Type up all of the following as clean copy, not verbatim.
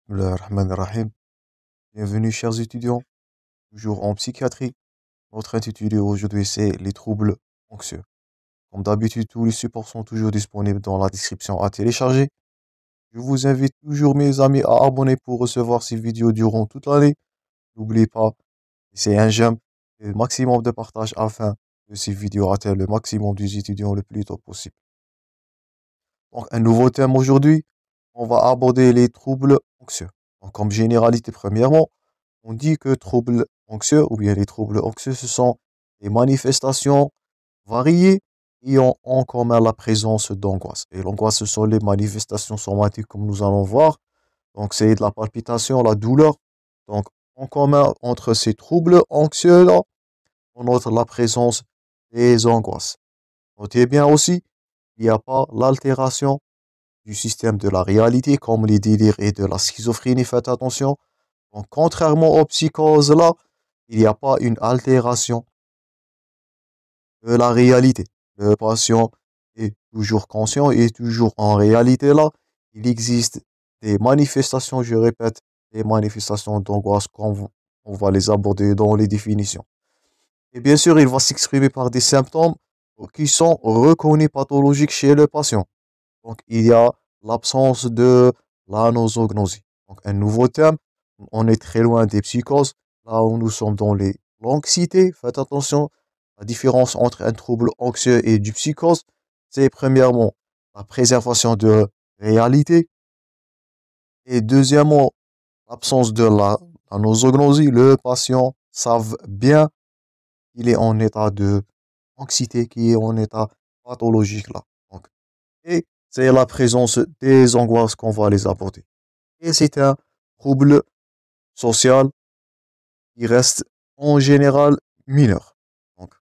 Bismillahirrahmanirrahim. Bienvenue, chers étudiants, toujours en psychiatrie. Notre intitulé aujourd'hui, c'est les troubles anxieux. Comme d'habitude, tous les supports sont toujours disponibles dans la description à télécharger. Je vous invite toujours, mes amis, à abonner pour recevoir ces vidéos durant toute l'année. N'oubliez pas, c'est un j'aime et le maximum de partage afin que ces vidéos atteignent le maximum des étudiants le plus tôt possible. Donc, un nouveau thème aujourd'hui, on va aborder les troubles anxieux. Donc, comme généralité, premièrement, on dit que troubles anxieux ou bien les troubles anxieux, ce sont des manifestations variées qui ont en commun la présence d'angoisse. Et l'angoisse, ce sont les manifestations somatiques comme nous allons voir. Donc, c'est de la palpitation, la douleur. Donc, en commun entre ces troubles anxieux-là, on note la présence des angoisses. Notez bien aussi, il n'y a pas l'altération du système de la réalité comme les délires et de la schizophrénie. Faites attention. Donc, contrairement aux psychoses là, il n'y a pas une altération de la réalité. Le patient est toujours conscient et toujours en réalité là. Il existe des manifestations, je répète, des manifestations d'angoisse comme on va les aborder dans les définitions. Et bien sûr, il va s'exprimer par des symptômes qui sont reconnus pathologiques chez le patient. Donc, il y a l'absence de la nosognosie. Donc, un nouveau terme, on est très loin des psychoses. Là où nous sommes dans l'anxiété, faites attention. La différence entre un trouble anxieux et du psychose, c'est premièrement la préservation de réalité et deuxièmement l'absence de la nosognosie. Le patient savent bien qu'il est en état de anxiété, qui est en état pathologique là. Donc, et c'est la présence des angoisses qu'on va les apporter. Et c'est un trouble social qui reste en général mineur. Donc,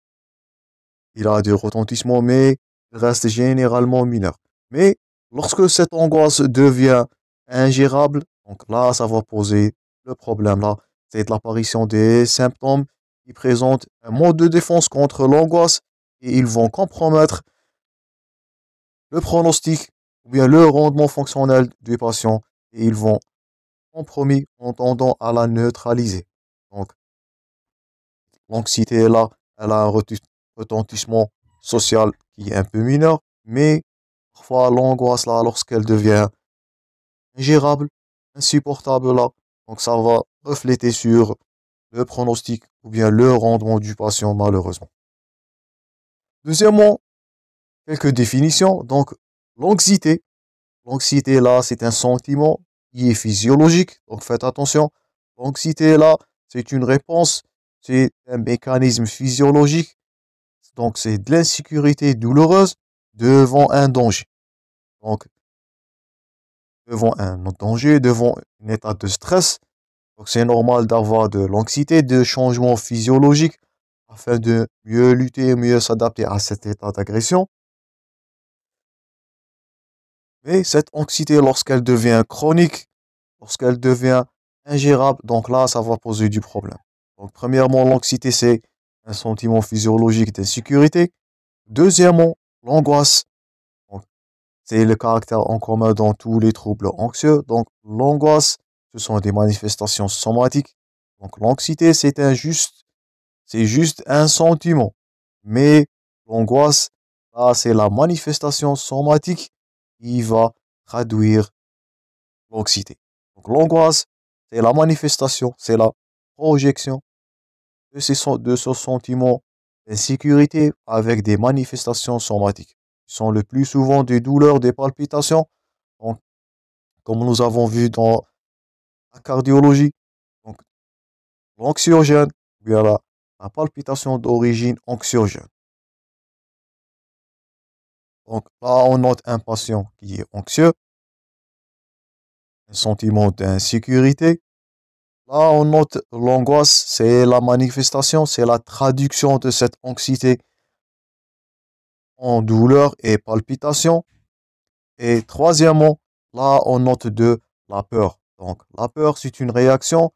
il a du retentissement, mais il reste généralement mineur. Mais lorsque cette angoisse devient ingérable, donc là, ça va poser le problème là. C'est l'apparition des symptômes qui présentent un mode de défense contre l'angoisse et ils vont compromettre le pronostic ou bien le rendement fonctionnel du patient et ils vont compromis en tendant à la neutraliser. Donc, l'anxiété est là, elle a un retentissement social qui est un peu mineur, mais parfois l'angoisse là, lorsqu'elle devient ingérable, insupportable là, donc ça va refléter sur le pronostic ou bien le rendement du patient malheureusement. Deuxièmement, quelques définitions. Donc, l'anxiété. L'anxiété là, c'est un sentiment qui est physiologique, donc faites attention. L'anxiété là, c'est une réponse, c'est un mécanisme physiologique, donc c'est de l'insécurité douloureuse devant un danger. Donc, devant un danger, devant un état de stress, donc c'est normal d'avoir de l'anxiété, de changements physiologiques afin de mieux lutter, mieux s'adapter à cet état d'agression. Mais cette anxiété, lorsqu'elle devient chronique, lorsqu'elle devient ingérable, donc là, ça va poser du problème. Donc, premièrement, l'anxiété, c'est un sentiment physiologique d'insécurité. Deuxièmement, l'angoisse, donc, c'est le caractère en commun dans tous les troubles anxieux. Donc, l'angoisse, ce sont des manifestations somatiques. Donc, l'anxiété, c'est juste un sentiment. Mais l'angoisse, là, c'est la manifestation somatique qui va traduire l'anxiété. Donc l'angoisse, c'est la manifestation, c'est la projection de ce sentiment d'insécurité avec des manifestations somatiques. Ce sont le plus souvent des douleurs, des palpitations, donc, comme nous avons vu dans la cardiologie. Donc l'anxiogène, bien la palpitation d'origine anxiogène. Donc là, on note un patient qui est anxieux, un sentiment d'insécurité. Là, on note l'angoisse, c'est la manifestation, c'est la traduction de cette anxiété en douleur et palpitation. Et troisièmement, là, on note de la peur. Donc, la peur, c'est une réaction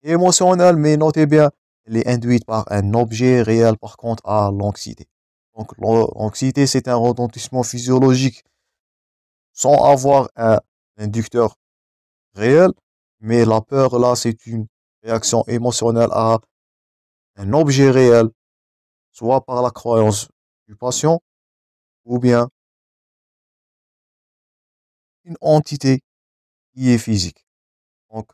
émotionnelle, mais notez bien, elle est induite par un objet réel, par contre, à l'anxiété. Donc, l'anxiété, c'est un retentissement physiologique sans avoir un inducteur réel. Mais la peur, là, c'est une réaction émotionnelle à un objet réel, soit par la croyance du patient ou bien une entité qui est physique. Donc,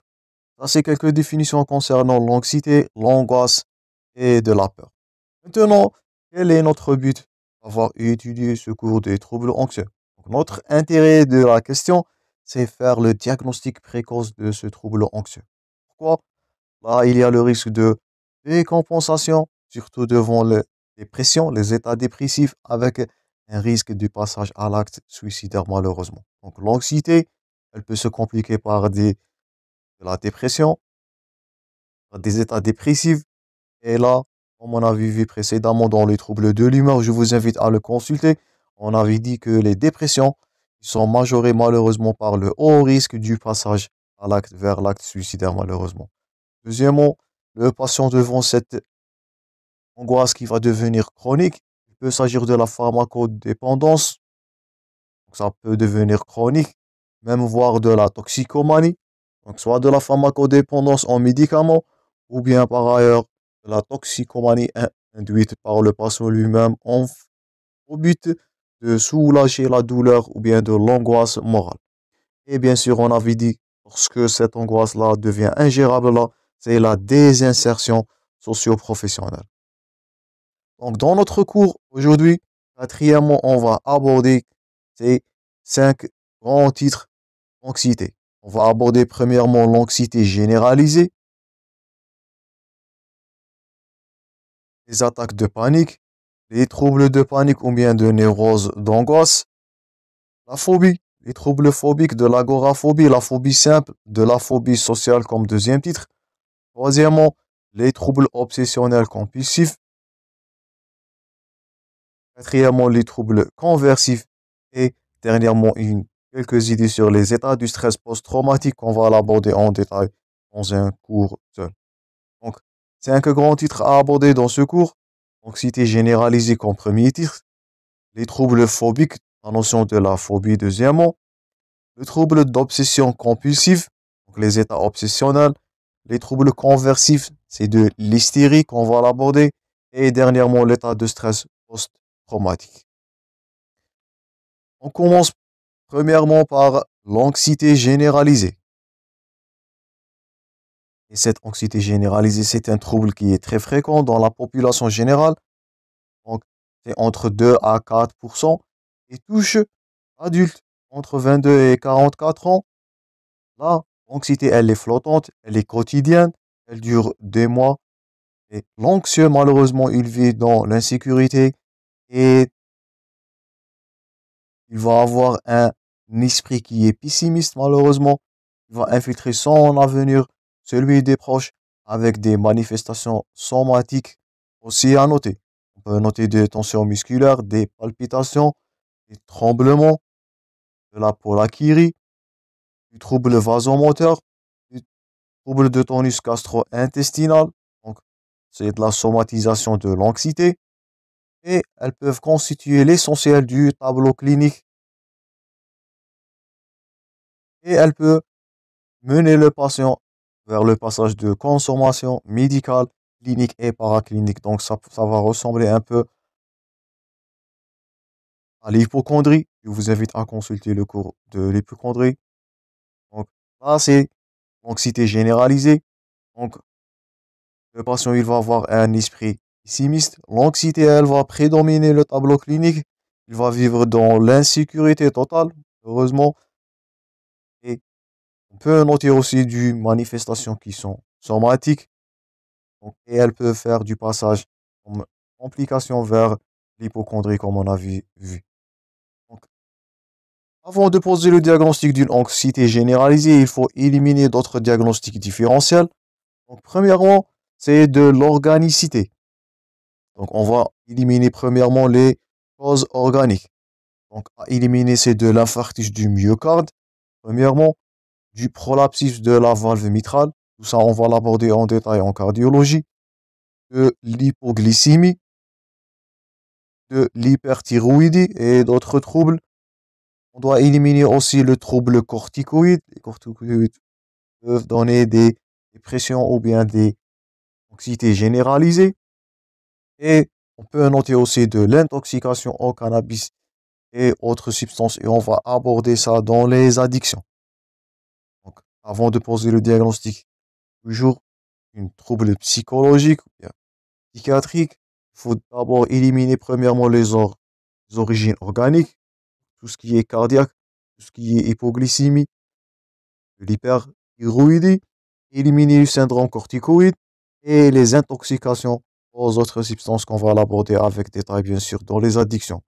ça, c'est quelques définitions concernant l'anxiété, l'angoisse et de la peur. Maintenant, quel est notre but d'avoir étudié ce cours des troubles anxieux? Donc, notre intérêt de la question, c'est faire le diagnostic précoce de ce trouble anxieux. Pourquoi? Là, il y a le risque de décompensation, surtout devant les pressions, les états dépressifs, avec un risque du passage à l'acte suicidaire, malheureusement. Donc, l'anxiété, elle peut se compliquer par de la dépression, par des états dépressifs. Et là, comme on avait vu précédemment dans les troubles de l'humeur, je vous invite à le consulter. On avait dit que les dépressions sont majorées malheureusement par le haut risque du passage à l'acte vers l'acte suicidaire, malheureusement. Deuxièmement, le patient devant cette angoisse qui va devenir chronique, il peut s'agir de la pharmacodépendance, donc ça peut devenir chronique, même voire de la toxicomanie, donc soit de la pharmacodépendance en médicaments, ou bien par ailleurs de la toxicomanie induite par le patient lui-même au but de soulager la douleur ou bien de l'angoisse morale. Et bien sûr, on avait dit, lorsque cette angoisse-là devient ingérable, là, c'est la désinsertion socio-professionnelle. Donc, dans notre cours aujourd'hui, quatrièmement, on va aborder ces 5 grands titres d'anxiété. On va aborder premièrement l'anxiété généralisée, les attaques de panique, les troubles de panique ou bien de névrose d'angoisse, la phobie, les troubles phobiques de l'agoraphobie, la phobie simple, de la phobie sociale comme deuxième titre. Troisièmement, les troubles obsessionnels compulsifs. Quatrièmement, les troubles conversifs. Et dernièrement, quelques idées sur les états du stress post-traumatique qu'on va l'aborder en détail dans un cours seul. Donc, 5 grands titres à aborder dans ce cours. Anxiété généralisée comme premier titre. Les troubles phobiques, la notion de la phobie deuxièmement. Le trouble d'obsession compulsive, donc les états obsessionnels. Les troubles conversifs, c'est de l'hystérie qu'on va l'aborder. Et dernièrement, l'état de stress post-traumatique. On commence premièrement par l'anxiété généralisée. Et cette anxiété généralisée, c'est un trouble qui est très fréquent dans la population générale. Donc, c'est entre 2 à 4% et touche adultes entre 22 et 44 ans. Là, l'anxiété, elle est flottante, elle est quotidienne, elle dure des mois. Et l'anxieux, malheureusement, il vit dans l'insécurité et il va avoir un esprit qui est pessimiste, malheureusement. Il va infiltrer son avenir, celui des proches, avec des manifestations somatiques aussi à noter. On peut noter des tensions musculaires, des palpitations, des tremblements, de la pollakirie, du trouble vasomoteur, du trouble de tonus gastro-intestinal. Donc, c'est de la somatisation de l'anxiété. Et elles peuvent constituer l'essentiel du tableau clinique. Et elles peuvent mener le patient vers le passage de consommation médicale, clinique et paraclinique. Donc, ça va ressembler un peu à l'hypocondrie. Je vous invite à consulter le cours de l'hypocondrie. Donc, là, c'est l'anxiété généralisée. Donc, le patient, il va avoir un esprit pessimiste. L'anxiété, elle va prédominer le tableau clinique. Il va vivre dans l'insécurité totale, heureusement. Et on peut noter aussi des manifestations qui sont somatiques. Donc, et elles peuvent faire du passage comme complication vers l'hypocondrie, comme on a vu. Donc, avant de poser le diagnostic d'une anxiété généralisée, il faut éliminer d'autres diagnostics différentiels. Donc, premièrement, c'est de l'organicité. Donc, on va éliminer premièrement les causes organiques. Donc, à éliminer, c'est de l'infarctus du myocarde, premièrement, du prolapsus de la valve mitrale. Tout ça, on va l'aborder en détail en cardiologie. De l'hypoglycémie, de l'hyperthyroïdie et d'autres troubles. On doit éliminer aussi le trouble corticoïde. Les corticoïdes peuvent donner des dépressions ou bien des anxiétés généralisées. Et on peut noter aussi de l'intoxication au cannabis et autres substances. Et on va aborder ça dans les addictions. Donc, avant de poser le diagnostic, toujours une trouble psychologique ou bien psychiatrique, il faut d'abord éliminer premièrement les origines organiques, tout ce qui est cardiaque, tout ce qui est hypoglycémie, l'hyperthyroïdie, éliminer le syndrome corticoïde et les intoxications aux autres substances qu'on va l'aborder avec détail, bien sûr, dans les addictions.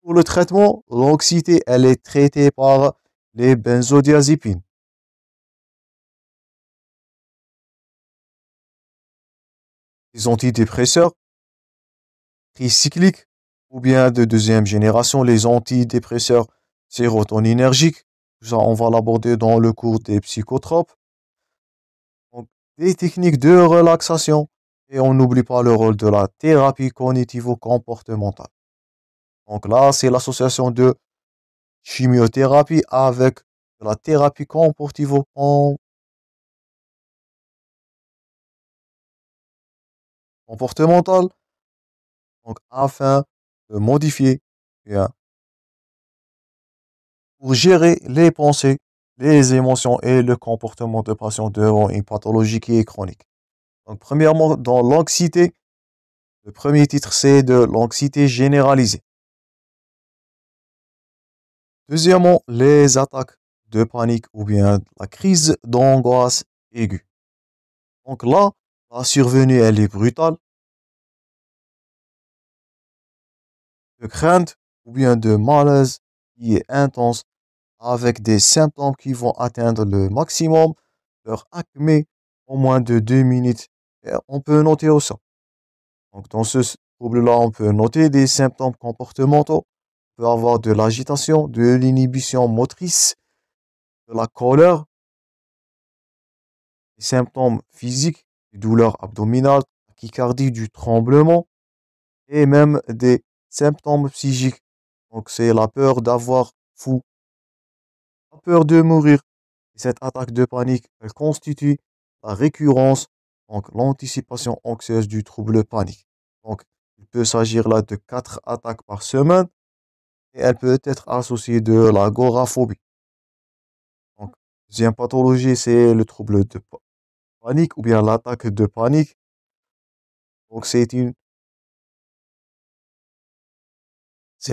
Pour le traitement, l'anxiété, elle est traitée par les benzodiazépines. Les antidépresseurs, tricycliques, ou bien de deuxième génération, les antidépresseurs sérotoninergiques. Tout ça, on va l'aborder dans le cours des psychotropes. Donc, des techniques de relaxation. Et on n'oublie pas le rôle de la thérapie cognitivo-comportementale. Donc là, c'est l'association de chimiothérapie avec de la thérapie comportementale. Donc, afin de modifier, bien, pour gérer les pensées, les émotions et le comportement de patient devant une pathologie qui est chronique. Donc, premièrement, dans l'anxiété, le premier titre, c'est de l'anxiété généralisée. Deuxièmement, les attaques de panique ou bien la crise d'angoisse aiguë. Donc là, la survenue, elle est brutale, de crainte ou bien de malaise qui est intense avec des symptômes qui vont atteindre le maximum, leur acmé en moins de 2 minutes. Et on peut noter aussi. Donc dans ce trouble-là, on peut noter des symptômes comportementaux. On peut avoir de l'agitation, de l'inhibition motrice, de la colère, des symptômes physiques, des douleurs abdominales, tachycardie, du tremblement et même des symptômes psychiques. Donc c'est la peur d'avoir fou, la peur de mourir. Et cette attaque de panique, elle constitue la récurrence, donc l'anticipation anxieuse du trouble panique. Donc il peut s'agir là de 4 attaques par semaine et elle peut être associée de l'agoraphobie. Donc deuxième pathologie, c'est le trouble de panique ou bien l'attaque de panique. Donc c'est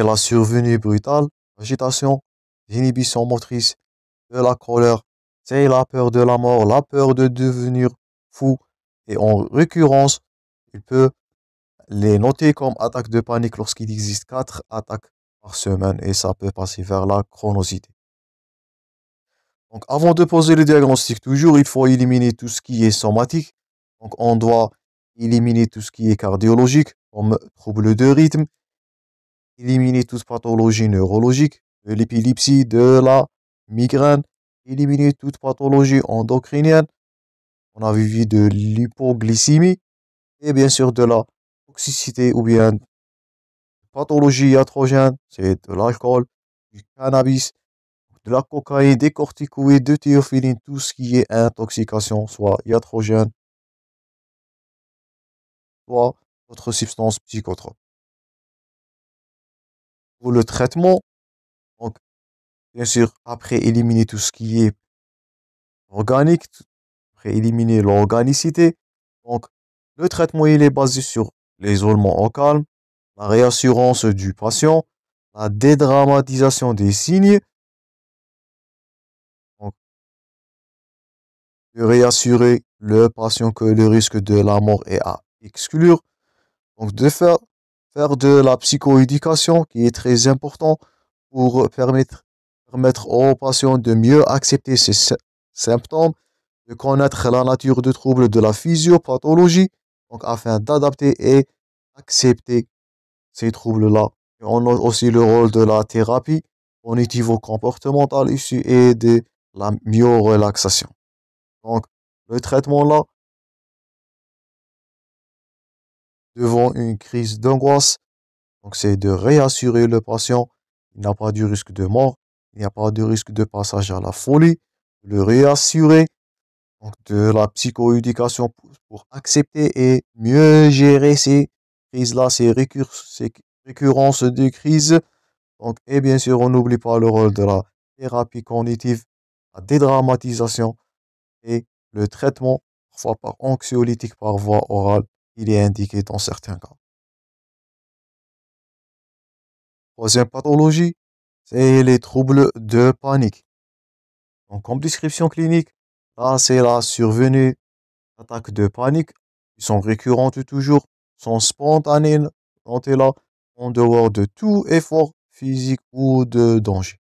la survenue brutale, l'agitation, l'inhibition motrice, de la colère, c'est la peur de la mort, la peur de devenir fou. Et en récurrence, il peut les noter comme attaque de panique lorsqu'il existe 4 attaques par semaine et ça peut passer vers la chronicité. Donc avant de poser le diagnostic, toujours, il faut éliminer tout ce qui est somatique. Donc on doit éliminer tout ce qui est cardiologique, comme trouble de rythme, éliminer toute pathologie neurologique, de l'épilepsie, de la migraine, éliminer toute pathologie endocrinienne. On a vu de l'hypoglycémie et bien sûr de la toxicité ou bien pathologie iatrogène, c'est de l'alcool, du cannabis, de la cocaïne, des corticoïdes, de théophylline, tout ce qui est intoxication, soit iatrogène, soit d'autres substances psychotropes. Pour le traitement, donc, bien sûr, après éliminer tout ce qui est organique, après éliminer l'organicité, donc le traitement il est basé sur l'isolement au calme, la réassurance du patient, la dédramatisation des signes, donc de réassurer le patient que le risque de la mort est à exclure, donc de faire de la psychoéducation qui est très important pour permettre aux patients de mieux accepter ces symptômes, de connaître la nature de troubles de la physiopathologie, donc afin d'adapter et accepter ces troubles-là. Et on a aussi le rôle de la thérapie cognitivo-comportementale ici et de la myorelaxation. Donc, le traitement là, devant une crise d'angoisse, donc c'est de réassurer le patient, il n'y a pas de risque de mort, il n'y a pas de risque de passage à la folie, le réassurer Donc, de la psychoéducation pour accepter et mieux gérer ces crises-là, ces récurrences de crises. Donc, et bien sûr, on n'oublie pas le rôle de la thérapie cognitive, la dédramatisation et le traitement, parfois par anxiolytique par voie orale, il est indiqué dans certains cas. Troisième pathologie, c'est les troubles de panique. Donc, comme description clinique, là, c'est la survenue d'attaques de panique qui sont récurrentes toujours, sont spontanées quand elle est là, en dehors de tout effort physique ou de danger.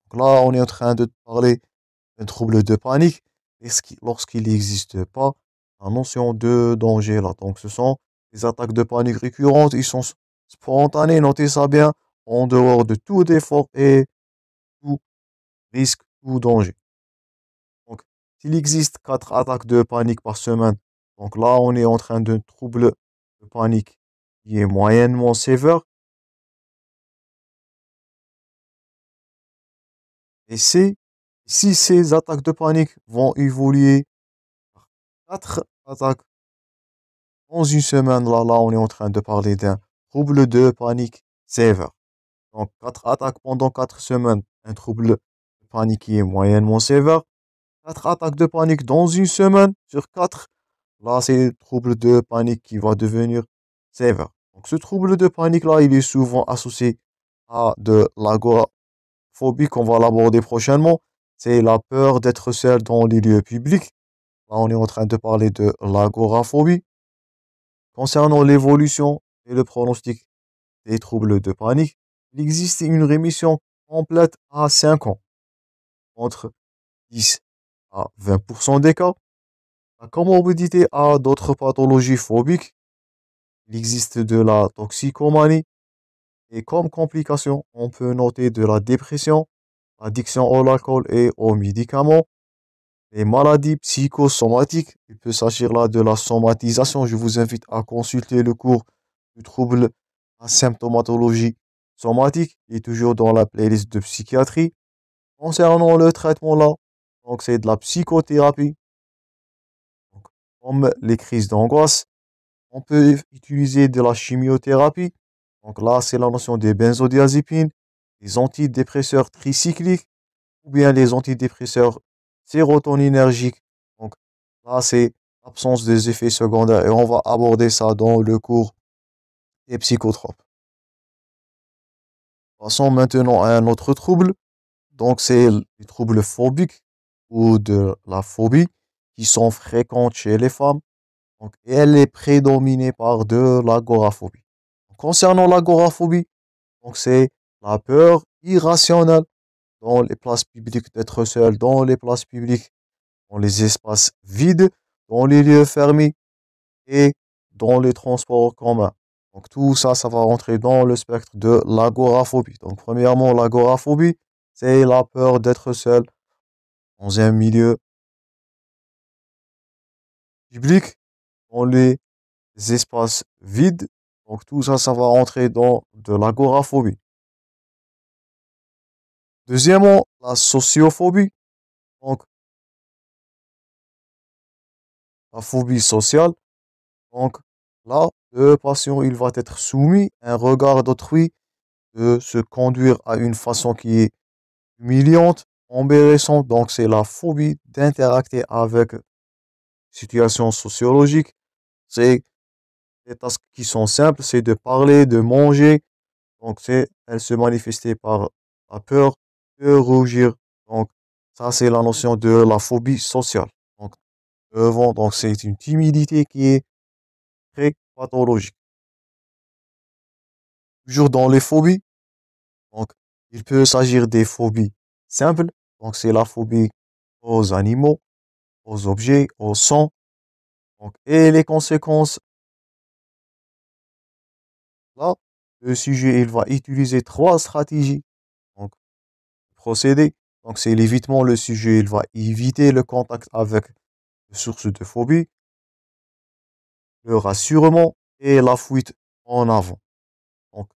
Donc là, on est en train de parler d'un trouble de panique lorsqu'il n'existe pas la notion de danger là. Donc, ce sont des attaques de panique récurrentes, ils sont spontanées, notez ça bien, en dehors de tout effort et tout risque ou danger. Donc, s'il existe 4 attaques de panique par semaine, donc là, on est en train de trouble de panique qui est moyennement sévère. Et si ces attaques de panique vont évoluer par 4 attaques dans une semaine, là, on est en train de parler d'un trouble de panique sévère. Donc, 4 attaques pendant 4 semaines, un trouble de panique qui est moyennement sévère. 4 attaques de panique dans une semaine sur 4. Là, c'est le trouble de panique qui va devenir sévère. Donc, ce trouble de panique-là, il est souvent associé à de l'agoraphobie qu'on va l'aborder prochainement. C'est la peur d'être seul dans les lieux publics. Là, on est en train de parler de l'agoraphobie. Concernant l'évolution et le pronostic des troubles de panique, il existe une rémission complète à 5 ans, entre 10 à 20% des cas. La comorbidité à d'autres pathologies phobiques. Il existe de la toxicomanie et comme complication, on peut noter de la dépression, addiction à l'alcool et aux médicaments, les maladies psychosomatiques. Il peut s'agir là de la somatisation. Je vous invite à consulter le cours du trouble à symptomatologie somatique et toujours dans la playlist de psychiatrie. Concernant le traitement là, donc c'est de la psychothérapie, donc, comme les crises d'angoisse. On peut utiliser de la chimiothérapie. Donc là, c'est la notion des benzodiazépines, les antidépresseurs tricycliques ou bien les antidépresseurs sérotoninergiques. Donc là, c'est l'absence des effets secondaires et on va aborder ça dans le cours des psychotropes. Passons maintenant à un autre trouble. Donc c'est les troubles phobiques ou de la phobie qui sont fréquents chez les femmes. Donc, et elle est prédominée par de l'agoraphobie. Concernant l'agoraphobie, donc c'est la peur irrationnelle dans les places publiques d'être seul, dans les places publiques, dans les espaces vides, dans les lieux fermés et dans les transports communs. Donc tout ça, ça va rentrer dans le spectre de l'agoraphobie. Donc premièrement, l'agoraphobie, c'est la peur d'être seul dans un milieu public, dans les espaces vides. Donc tout ça, ça va rentrer dans de l'agoraphobie. Deuxièmement, la sociophobie, donc la phobie sociale. Donc là, le patient, il va être soumis à un regard d'autrui, de se conduire à une façon qui est humiliante, embarrassante. Donc c'est la phobie d'interacter avec situations sociologiques. C'est des tasks qui sont simples, c'est de parler, de manger. Donc elle se manifestait par la peur de rougir. Donc ça, c'est la notion de la phobie sociale. Donc donc c'est une timidité qui est très pathologique. Toujours dans les phobies, donc il peut s'agir des phobies simples. Donc c'est la phobie aux animaux, aux objets, au sang. Donc, et les conséquences, là, le sujet, il va utiliser 3 stratégies. Donc, procéder. Donc, c'est l'évitement. Le sujet, il va éviter le contact avec les sources de phobie, le rassurement et la fuite en avant. Donc,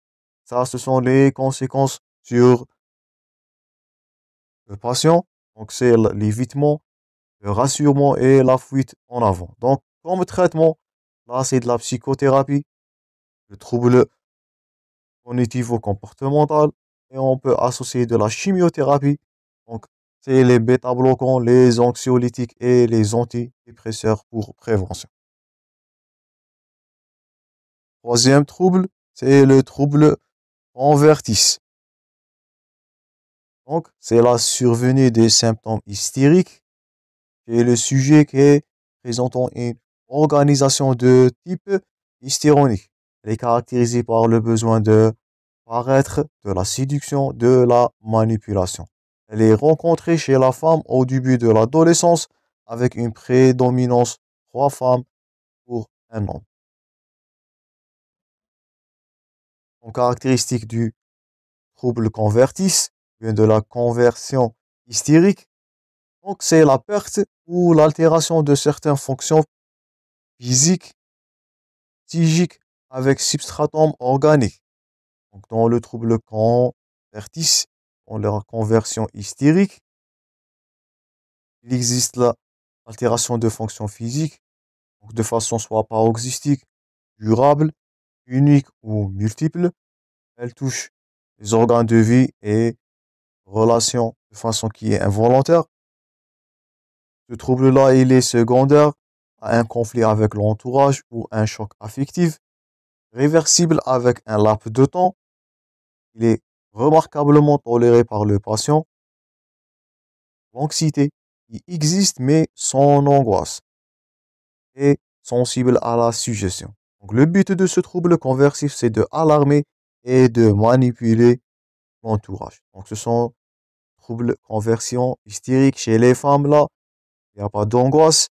ça, ce sont les conséquences sur le patient. Donc, c'est l'évitement, le rassurement et la fuite en avant. Donc, comme traitement, là, c'est de la psychothérapie, le trouble cognitivo-comportemental, et on peut associer de la chimiothérapie. Donc, c'est les bêta-bloquants, les anxiolytiques et les antidépresseurs pour prévention. Troisième trouble, c'est le trouble convertice. Donc, c'est la survenue des symptômes hystériques chez le sujet qui est présentant une organisation de type hystéronique. Elle est caractérisée par le besoin de paraître, de la séduction, de la manipulation. Elle est rencontrée chez la femme au début de l'adolescence avec une prédominance 3 femmes pour un homme. En caractéristique du trouble convertice, vient de la conversion hystérique. Donc, c'est la perte ou l'altération de certaines fonctions physiques, psychiques avec substratum organique. Donc, dans le trouble convertice, dans leur conversion hystérique, il existe l'altération de fonctions physiques, donc de façon soit paroxystique, durable, unique ou multiple. Elle touche les organes de vie et relations de façon qui est involontaire. Ce trouble-là, il est secondaire à un conflit avec l'entourage ou un choc affectif, réversible avec un laps de temps. Il est remarquablement toléré par le patient. L'anxiété, qui existe mais sans angoisse, et sensible à la suggestion. Donc, le but de ce trouble conversif, c'est de alarmer et de manipuler l'entourage. Donc, ce sont troubles conversion hystérique chez les femmes là. Il n'y a pas d'angoisse.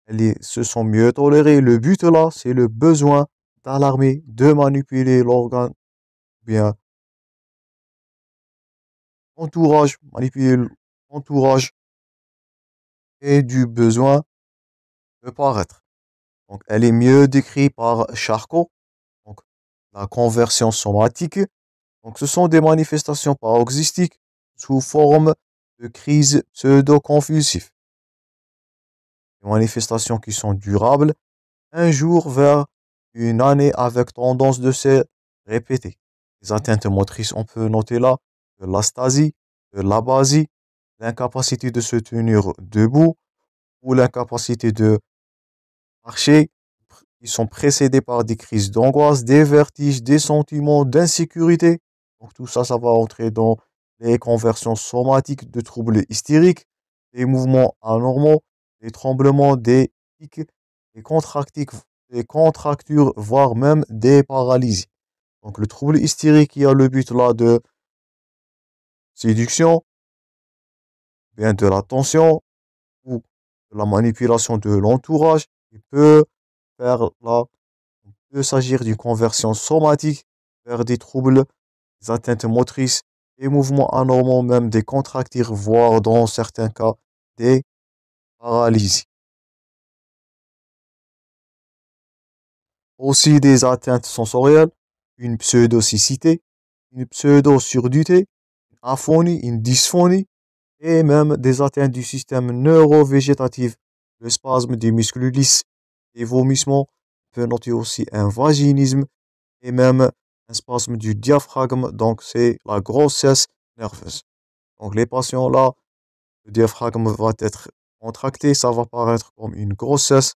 Elles se sont mieux tolérées. Le but là, c'est le besoin d'alarmer, de manipuler l'organe, bien entourage, manipuler l'entourage et du besoin de paraître. Donc, elle est mieux décrite par Charcot. Donc, la conversion somatique. Donc, ce sont des manifestations paroxystiques sous forme de crise pseudo-convulsive. Des manifestations qui sont durables, un jour vers une année avec tendance de se répéter. Les atteintes motrices, on peut noter là de l'astasie, de l'abasie, l'incapacité de se tenir debout ou l'incapacité de marcher. Ils sont précédés par des crises d'angoisse, des vertiges, des sentiments d'insécurité. Donc tout ça, ça va entrer dans les conversions somatiques de troubles hystériques, des mouvements anormaux, des tremblements, des pics, des contractures, voire même des paralysies. Donc le trouble hystérique qui a le but là de séduction, bien de la tension ou de la manipulation de l'entourage, il peut faire là peut s'agir d'une conversion somatique vers des troubles, des atteintes motrices, des mouvements anormaux, même des contractures, voire dans certains cas des paralysies. Aussi des atteintes sensorielles, une pseudocécité, une pseudo-surdité, une aphonie, une dysphonie, et même des atteintes du système neurovégétatif, le spasme des muscles lisses, des vomissements, on peut noter aussi un vaginisme, et même un spasme du diaphragme, donc c'est la grossesse nerveuse. Donc les patients là, le diaphragme va être contracté, ça va paraître comme une grossesse.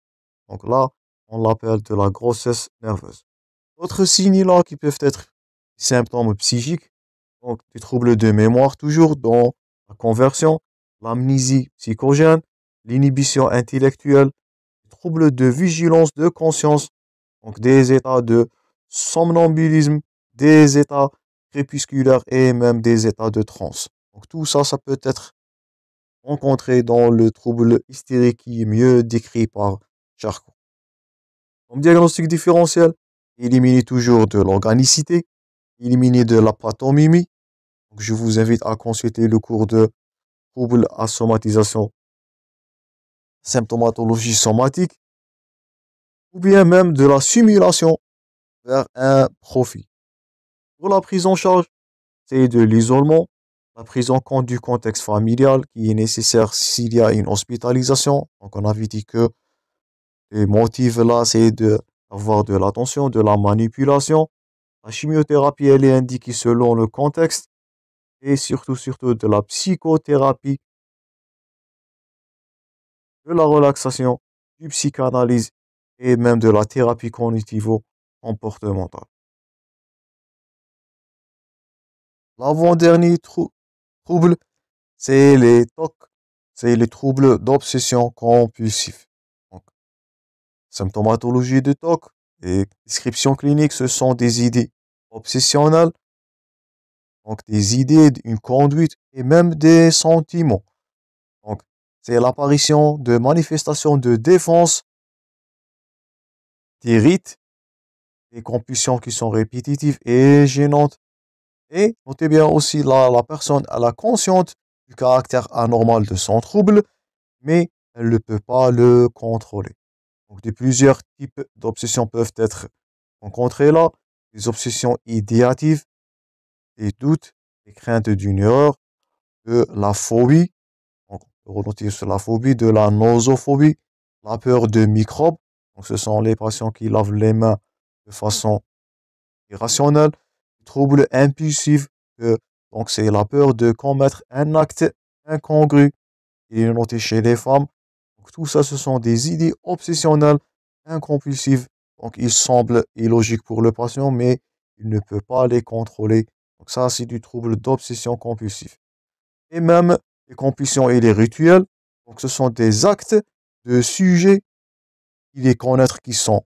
Donc là, on l'appelle de la grossesse nerveuse. D'autres signes là qui peuvent être des symptômes psychiques, donc des troubles de mémoire toujours dans la conversion, l'amnésie psychogène, l'inhibition intellectuelle, des troubles de vigilance, de conscience, donc des états de somnambulisme, des états crépusculaires et même des états de transe. Donc tout ça, ça peut être rencontré dans le trouble hystérique qui est mieux décrit par Charcot. Comme diagnostic différentiel, éliminer toujours de l'organicité, éliminer de la pathomimie. Donc je vous invite à consulter le cours de trouble à somatisation, symptomatologie somatique, ou bien même de la simulation vers un profil. Pour la prise en charge, c'est de l'isolement, la prise en compte du contexte familial qui est nécessaire s'il y a une hospitalisation. Donc, on avait dit que les motifs là, c'est d'avoir de l'attention, de la manipulation. La chimiothérapie, elle est indiquée selon le contexte et surtout de la psychothérapie, de la relaxation, du psychanalyse et même de la thérapie cognitivo-comportementale. L'avant-dernier trouble, c'est les TOC, c'est les troubles d'obsession compulsif. Donc, symptomatologie de TOC et description clinique, ce sont des idées obsessionnelles, donc des idées, une conduite et même des sentiments. Donc, c'est l'apparition de manifestations de défense, des rites, des compulsions qui sont répétitives et gênantes. Et notez bien aussi la personne a la conscience du caractère anormal de son trouble, mais elle ne peut pas le contrôler. Donc, plusieurs types d'obsessions peuvent être rencontrées là. Des obsessions idéatives, des doutes, des craintes d'une erreur, de la phobie. Donc, on peut renoter sur la phobie, de la nosophobie, la peur de microbes. Donc, ce sont les patients qui lavent les mains de façon irrationnelle. Troubles impulsifs, donc c'est la peur de commettre un acte incongru. Il est noté chez les femmes. Donc, tout ça, ce sont des idées obsessionnelles, incompulsives. Donc, il semble illogique pour le patient, mais il ne peut pas les contrôler. Donc, ça, c'est du trouble d'obsession compulsive. Et même les compulsions et les rituels. Donc, ce sont des actes de sujets, il est connaître qui sont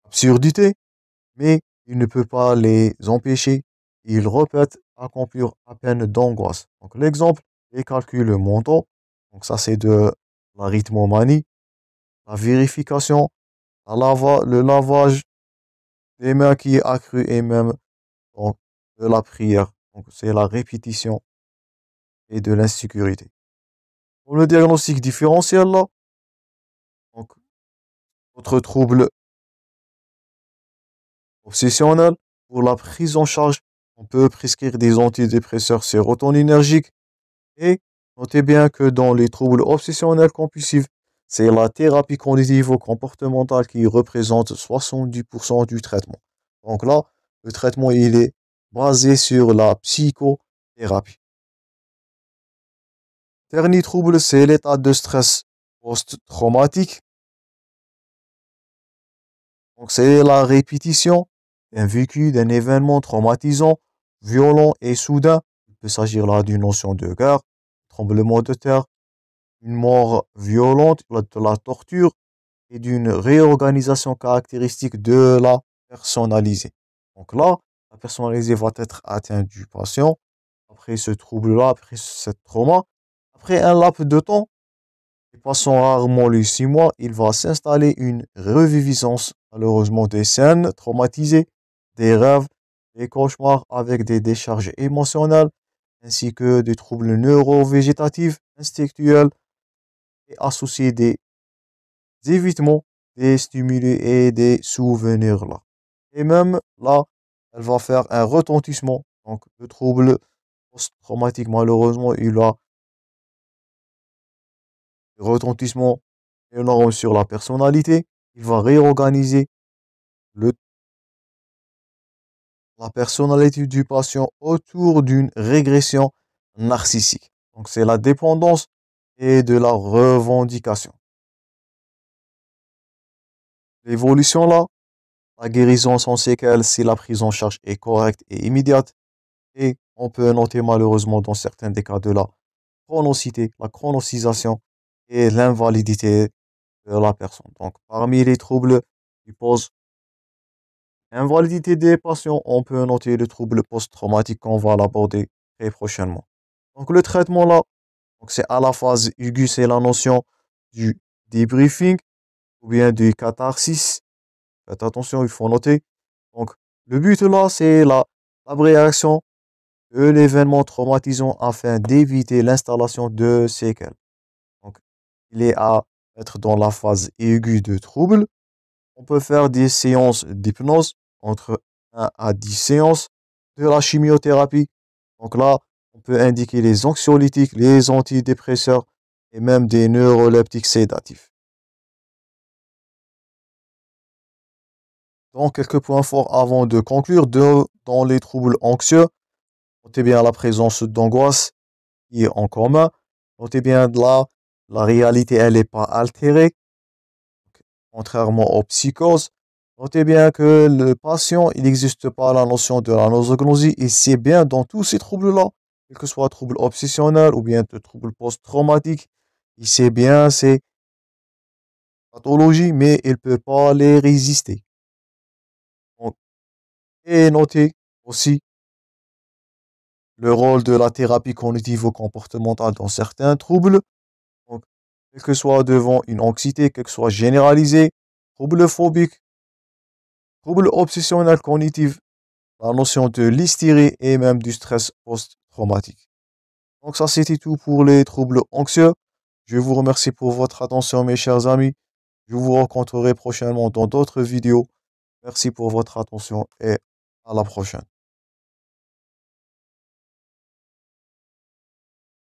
absurdités, mais il ne peut pas les empêcher. Il répète accomplir à peine d'angoisse. Donc, l'exemple, les calculs mentaux. Donc, ça, c'est de la rythmomanie, la vérification, le lavage des mains qui est accru et même donc, de la prière. Donc, c'est la répétition et de l'insécurité. Pour le diagnostic différentiel, là, donc, autre trouble obsessionnel, pour la prise en charge, on peut prescrire des antidépresseurs sérotoninergiques. Et notez bien que dans les troubles obsessionnels compulsifs, c'est la thérapie cognitivo-comportementale qui représente 70% du traitement. Donc là, le traitement, il est basé sur la psychothérapie. Dernier trouble, c'est l'état de stress post-traumatique. Donc c'est la répétition d'un vécu, d'un événement traumatisant, violent et soudain. Il peut s'agir là d'une notion de guerre, tremblement de terre, une mort violente, de la torture et d'une réorganisation caractéristique de la personnalisée. Donc là, la personnalisée va être atteinte du patient après ce trouble-là, après ce trauma. Après un laps de temps, et passant rarement les 6 mois, il va s'installer une reviviscence, malheureusement, des scènes traumatisées, des rêves, des cauchemars avec des décharges émotionnelles, ainsi que des troubles neurovégétatifs, instinctuels et associés des évitements, des stimuli et des souvenirs là. Et même là, elle va faire un retentissement. Donc, le trouble post-traumatique, malheureusement, il a un retentissement énorme sur la personnalité. Il va réorganiser le, la personnalité du patient autour d'une régression narcissique. Donc, c'est la dépendance et de la revendication. L'évolution là, la guérison sans séquelles si la prise en charge est correcte et immédiate. Et on peut noter malheureusement dans certains des cas de la chronicité, la chronocisation et l'invalidité de la personne. Donc, parmi les troubles qui posent invalidité des patients, on peut noter le trouble post-traumatique qu'on va l'aborder très prochainement. Donc, le traitement là, donc c'est à la phase aiguë, c'est la notion du debriefing ou bien du catharsis. Faites attention, il faut noter. Donc, le but là, c'est l'abréaction de l'événement traumatisant afin d'éviter l'installation de séquelles. Donc, il est à être dans la phase aiguë de trouble. On peut faire des séances d'hypnose entre 1 à 10 séances de la chimiothérapie Donc là, on peut indiquer les anxiolytiques, les antidépresseurs et même des neuroleptiques sédatifs. Donc, quelques points forts avant de conclure. Dans les troubles anxieux, notez bien la présence d'angoisse qui est en commun. Notez bien de la réalité, elle n'est pas altérée, contrairement aux psychoses. Notez bien que le patient, il n'existe pas la notion de la nosognosie, et c'est bien dans tous ces troubles-là, quel que soit trouble obsessionnel ou bien de trouble post-traumatique, il sait bien ces pathologies, mais il ne peut pas les résister. Donc, et notez aussi le rôle de la thérapie cognitivo-comportementale dans certains troubles. Donc, quel que soit devant une anxiété, quel que soit généralisée, trouble phobique, trouble obsessionnel cognitif, la notion de l'hystérie et même du stress post-traumatique. Donc ça, c'était tout pour les troubles anxieux. Je vous remercie pour votre attention, mes chers amis. Je vous rencontrerai prochainement dans d'autres vidéos. Merci pour votre attention et à la prochaine.